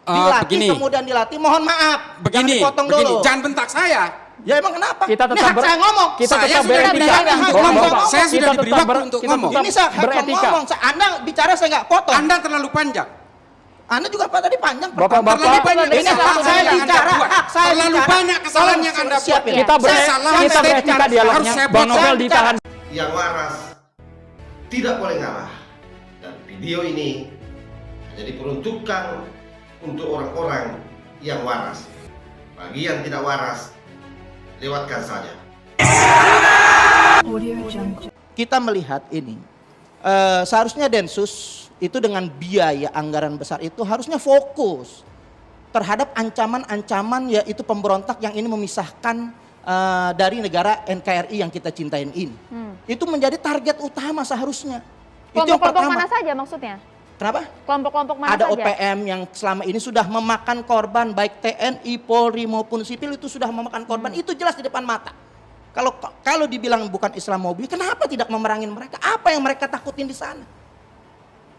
Dilatih kemudian dilatih, mohon maaf. Begini, jangan dipotong dulu. Jangan bentak saya. Ya emang kenapa? Kita tetap saya ngomong. Kita saya tetap sudah diberi hak untuk ngomong. Saya sudah diberi waktu untuk ngomong. Ini saya beretika. ngomong. Anda bicara saya nggak potong. Anda terlalu panjang. Anda juga Pak tadi panjang. Bapak-bapak, terlalu banyak ini hak saya bicara. Hak saya terlalu bicara. banyak kesalahan yang Anda buat. kita beretika dialognya. Bang Novel ditahan. Yang waras tidak boleh ngalah. Dan video ini hanya diperuntukkan untuk orang-orang yang waras. Bagi yang tidak waras, lewatkan saja. Kita melihat ini, seharusnya Densus itu dengan biaya anggaran besar itu harusnya fokus terhadap ancaman-ancaman yaitu pemberontak yang ini memisahkan dari negara NKRI yang kita cintain ini. Itu menjadi target utama seharusnya. Itu yang Kelompok-kelompok pertama. mana saja maksudnya? Kenapa? Kelompok-kelompok mana Ada saja? OPM yang selama ini sudah memakan korban, baik TNI, Polri maupun sipil itu sudah memakan korban. Itu jelas di depan mata. Kalau dibilang bukan Islamophobia, kenapa tidak memerangin mereka? Apa yang mereka takutin di sana?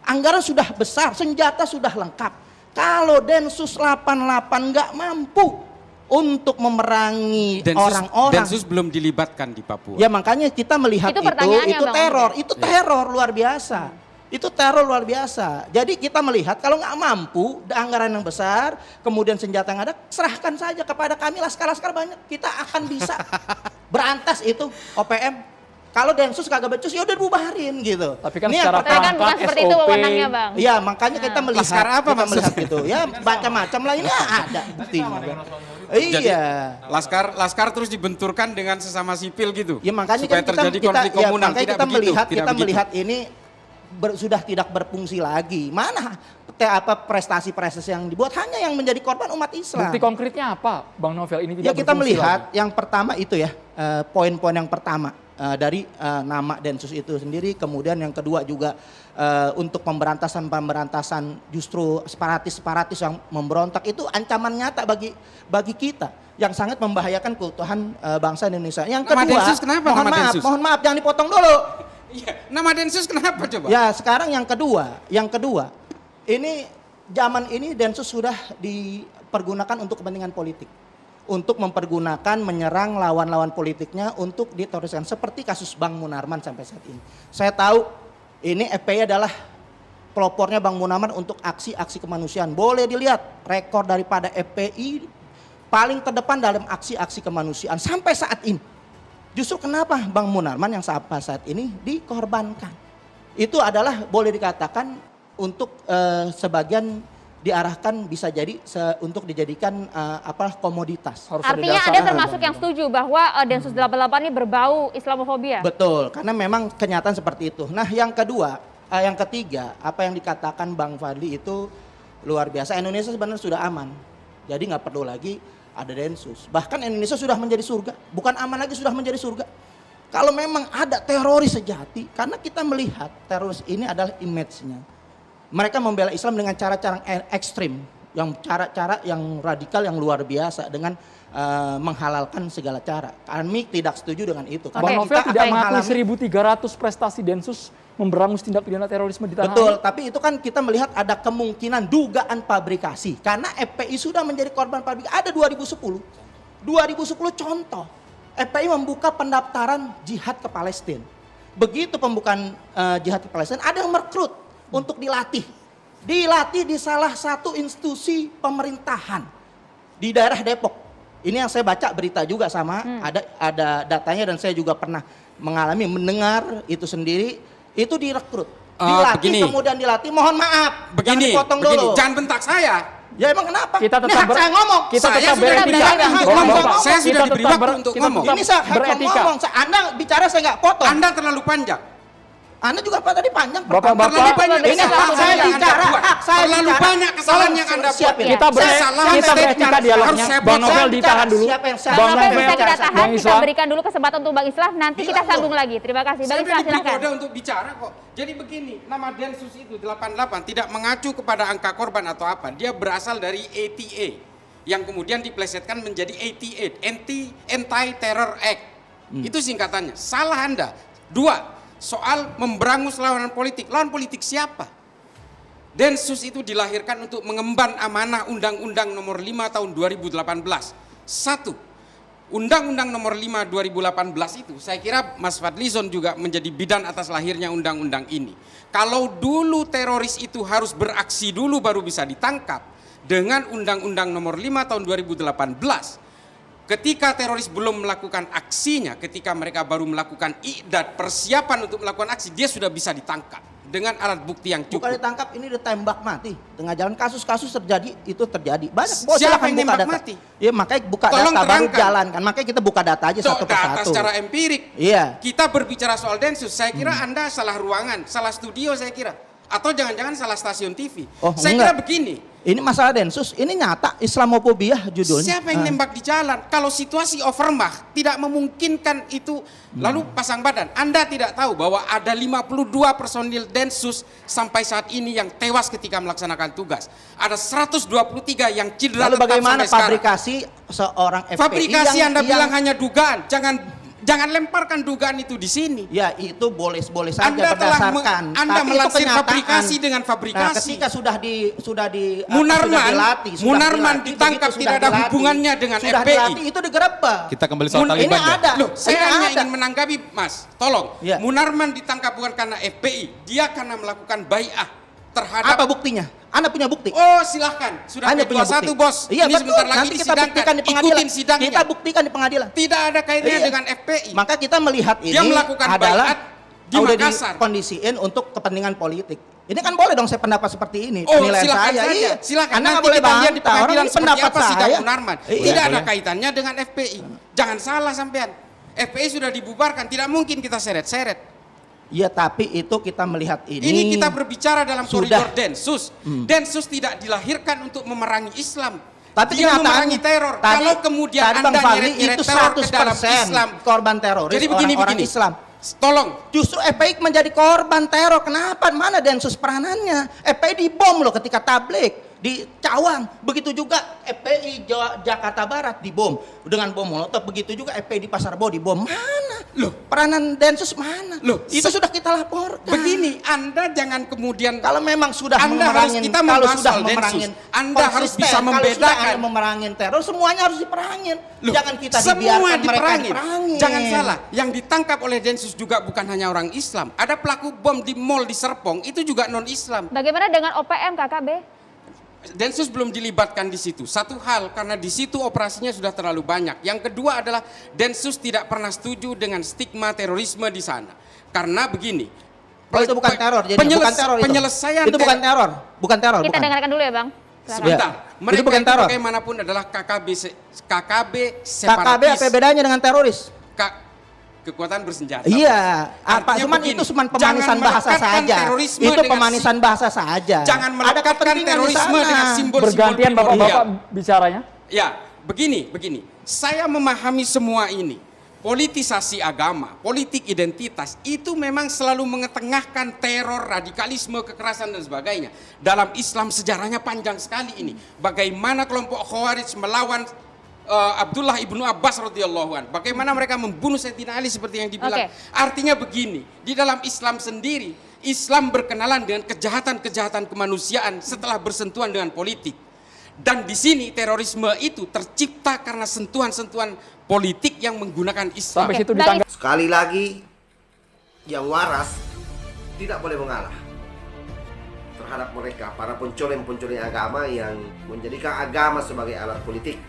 Anggaran sudah besar, senjata sudah lengkap. Kalau Densus 88 nggak mampu untuk memerangi orang-orang. Densus belum dilibatkan di Papua. Ya makanya kita melihat Itu pertanyaannya, itu Bang teror, Andre. itu teror luar biasa. Itu teror luar biasa. Jadi kita melihat kalau nggak mampu anggaran yang besar, kemudian senjata yang ada, serahkan saja kepada kami, laskar-laskar banyak. Kita akan bisa berantas itu OPM. Kalau Densus kagak becus ya udah bubarin gitu. Tapi kan Ini secara yang pertama. Tapi kan bukan seperti itu wewenangnya, Bang. Iya, makanya kita melihat. Laskar apa kita maksudnya? melihat gitu. Ya macam-macam lah ini ada buktinya. Jadi, Iya. Laskar terus dibenturkan dengan sesama sipil gitu. Ya makanya supaya kan terjadi konflik komunal. makanya Tidak kita begitu, melihat tidak kita begitu. melihat ini sudah tidak berfungsi lagi. Mana prestasi-prestasi yang dibuat, hanya yang menjadi korban umat Islam. Bukti konkretnya apa, Bang Novel? Ini tidak Ya kita berfungsi melihat lagi. yang pertama itu ya, poin-poin yang pertama dari nama Densus itu sendiri, kemudian yang kedua juga untuk pemberantasan justru separatis yang memberontak, itu ancaman nyata bagi kita yang sangat membahayakan keutuhan bangsa Indonesia. Yang Nama kedua, Densus kenapa nama Densus? mohon maaf jangan dipotong dulu. Iya, nama Densus kenapa coba? Ya sekarang yang kedua, ini zaman ini Densus sudah dipergunakan untuk kepentingan politik. Untuk mempergunakan menyerang lawan-lawan politiknya untuk diteroriskan. Seperti kasus Bang Munarman sampai saat ini. Saya tahu ini FPI adalah pelopornya Bang Munarman untuk aksi-aksi kemanusiaan. Boleh dilihat rekor daripada FPI paling terdepan dalam aksi-aksi kemanusiaan sampai saat ini. Justru kenapa Bang Munarman yang sampai saat ini dikorbankan? Itu adalah boleh dikatakan untuk sebagian diarahkan bisa jadi untuk dijadikan komoditas. Artinya Anda termasuk yang setuju bahwa Densus 88 ini berbau Islamophobia? Betul, karena memang kenyataan seperti itu. Nah yang ketiga, apa yang dikatakan Bang Fadli itu luar biasa. Indonesia sebenarnya sudah aman, jadi nggak perlu lagi ada Densus. Bahkan Indonesia sudah menjadi surga, bukan aman lagi, sudah menjadi surga. Kalau memang ada teroris sejati, karena kita melihat teroris ini adalah image-nya. Mereka membela Islam dengan cara-cara ekstrim, yang cara-cara yang radikal, yang luar biasa dengan menghalalkan segala cara. Kami tidak setuju dengan itu. Bang Novel tidak mengakui 1.300 prestasi Densus memberangus tindak pidana terorisme di tanah Betul, air. tapi itu kan kita melihat ada kemungkinan dugaan fabrikasi. Karena FPI sudah menjadi korban fabrikasi. Ada 2010 contoh. FPI membuka pendaftaran jihad ke Palestina. Begitu pembukaan jihad ke Palestina, ada yang merekrut untuk dilatih di salah satu institusi pemerintahan di daerah Depok. Ini yang saya baca berita juga sama, ada datanya, dan saya juga pernah mendengar itu sendiri, itu direkrut, dilatih, kemudian dilatih. Mohon maaf, jangan dipotong dulu. Jangan bentak saya. Ya emang kenapa? Kita Ini tetap hak saya ngomong. Kita Saya tetap sudah beretika. diberi hak untuk ngomong. Saya sudah diberi waktu untuk ngomong. Ini saya hak beretika. ngomong. Anda bicara saya nggak potong. Anda terlalu panjang. Anda juga Pak tadi panjang. Bapak-bapak, Terlalu banyak ini kesalahan hak saya yang Anda bicara, buat. hak saya Terlalu bicara. banyak kesalahan yang Anda buat. Siap ya? Kita beretika dialognya. Harus saya Bang Novel bicara. ditahan dulu. Siapa yang Bang Novel bisa kita Bang tahan, kita Islam. berikan dulu kesempatan untuk Bang Islah, nanti kita Bilang sambung dong. lagi. Terima kasih. Bang Saya Islah sudah diberi silahkan. kode untuk bicara kok. Jadi begini, nama Densus itu 88 tidak mengacu kepada angka korban atau apa. Dia berasal dari ATA yang kemudian diplesetkan menjadi AT8, Anti-Terror Act. Itu singkatannya. Salah Anda. Dua, soal memberangus lawan politik. Lawan politik siapa? Densus itu dilahirkan untuk mengemban amanah Undang-Undang Nomor 5 Tahun 2018. Satu, Undang-Undang Nomor 5 2018 itu, saya kira Mas Fadlizon juga menjadi bidan atas lahirnya undang-undang ini. Kalau dulu teroris itu harus beraksi dulu baru bisa ditangkap, dengan Undang-Undang Nomor 5 Tahun 2018, ketika teroris belum melakukan aksinya, ketika mereka baru melakukan i'dad, persiapan untuk melakukan aksi, dia sudah bisa ditangkap dengan alat bukti yang cukup. Bukan ditangkap, ini ditembak mati. Tengah jalan kasus-kasus terjadi, itu terjadi. Banyak. Bos, Siapa silahkan yang buka nembak data. mati? Ya makanya buka Tolong data baru terangkan. jalan kan. Makanya kita buka data aja satu Data persatu. secara empirik. Iya. Kita berbicara soal Densus, saya kira Anda salah ruangan, salah studio saya kira. Atau jangan-jangan salah stasiun TV. Oh, saya enggak. kira begini. Ini masalah Densus, ini nyata Islamophobia judulnya. Siapa yang nembak di jalan? Kalau situasi overmah tidak memungkinkan itu, lalu pasang badan. Anda tidak tahu bahwa ada 52 personil Densus sampai saat ini yang tewas ketika melaksanakan tugas. Ada 123 yang cedera Lalu tetap bagaimana sampai sekarang. fabrikasi seorang FPI Fabrikasi yang, Anda bilang hanya dugaan. Jangan lemparkan dugaan itu di sini. Ya itu boleh saja Anda telah berdasarkan. Anda Tapi itu melansir kenyataan. fabrikasi dengan Nah, fabrikasi. ketika sudah di Munarman ditangkap tidak ada hubungannya dengan sudah FPI. dilatih, itu digerebek. Kita kembali soal Ini Taliban ya. ada. Loh, saya Ini hanya ada. ingin menanggapi, Mas. Tolong. Ya. Munarman ditangkap bukan karena FPI, dia karena melakukan bai'ah terhadap. Apa buktinya? Anda punya bukti? Oh, silahkan. Sudah Anda punya P21, bukti. Bos. Iya, Ini betul. sebentar lagi Nanti kita buktikan disidangkan. di pengadilan. Ikutin sidangnya. Kita buktikan di pengadilan. Tidak ada kaitannya Iya. dengan FPI. Maka kita melihat Dia ini melakukan adalah baiat di udah Makassar. dikondisiin untuk kepentingan politik. Ini kan boleh dong saya pendapat seperti ini. Oh, Penilaian silakan saya. saja. Iya. Silakan. Anda nggak Nanti boleh kita lihat di bantah. Orang pengadilan ini seperti pendapat apa sidang saya. Munarman. Iya. Tidak ada Boleh. kaitannya dengan FPI. Jangan salah sampean. FPI sudah dibubarkan. Tidak mungkin kita seret-seret. Ya tapi itu kita melihat ini. Ini kita berbicara dalam Sudah. koridor Densus. Densus tidak dilahirkan untuk memerangi Islam. Tapi dia kenyataannya, memerangi teror. Kalau kemudian tadi Bang Anda Fadli nyeret-nyeret itu teror ke dalam 100% Islam. korban teroris, Jadi orang-orang begini. Islam. Tolong. Justru FPI menjadi korban teror. Kenapa? Mana Densus peranannya? FPI dibom loh ketika tablik di Cawang. Begitu juga FPI Jakarta Barat dibom dengan bom molotov. Begitu juga FPI di Pasar Bo dibom. Mana? Loh. Peranan Densus mana? Loh, Itu sudah kita laporkan. Begini, Anda jangan kemudian Kalau memang sudah Anda harus memerangin, kita kalau membahas sudah soal Densus. memerangin Anda harus konsisten, bisa kalau membedakan. sudah Anda memerangin teror, semuanya harus diperangin. Loh, Jangan kita semua dibiarkan mereka diperangin. diperangin. Jangan salah, yang ditangkap oleh Densus juga bukan hanya orang Islam. Ada pelaku bom di mall di Serpong, itu juga non-Islam. Bagaimana dengan OPM KKB? Densus belum dilibatkan di situ. Satu hal, karena di situ operasinya sudah terlalu banyak. Yang kedua adalah Densus tidak pernah setuju dengan stigma terorisme di sana. Karena begini. Oh, itu bukan teror, jadi bukan teror itu. Penyelesaian itu bukan teror, bukan teror. Kita bukan. dengarkan dulu ya Bang. Silakan. Sebentar, Ya. mereka Itu bukan itu teror. bagaimanapun adalah KKB KKB separatis. apa bedanya dengan teroris? Kekuatan bersenjata. Iya, Artinya apa? Cuman begini, itu cuma pemanisan jangan bahasa melekatkan saja. terorisme Itu dengan pemanisan bahasa saja. Jangan Ada melekatkan kepentingan di terorisme sana. dengan simbol-simbol Bergantian primordial. bapak-bapak bicaranya. Ya, begini. Saya memahami semua ini. Politisasi agama, politik identitas itu memang selalu mengetengahkan teror, radikalisme, kekerasan dan sebagainya. Dalam Islam sejarahnya panjang sekali ini. Bagaimana kelompok Khawarij melawan Abdullah ibnu Abbas radhiyallahu an. Bagaimana mereka membunuh Sayyidina Ali seperti yang dibilang. Oke. Artinya begini, di dalam Islam sendiri, Islam berkenalan dengan kejahatan-kejahatan kemanusiaan setelah bersentuhan dengan politik. Dan di sini terorisme itu tercipta karena sentuhan-sentuhan politik yang menggunakan Islam. Sampai situ Baik. ditangkap. Sekali lagi, yang waras tidak boleh mengalah terhadap mereka, para pencoleng-pencoleng agama yang menjadikan agama sebagai alat politik.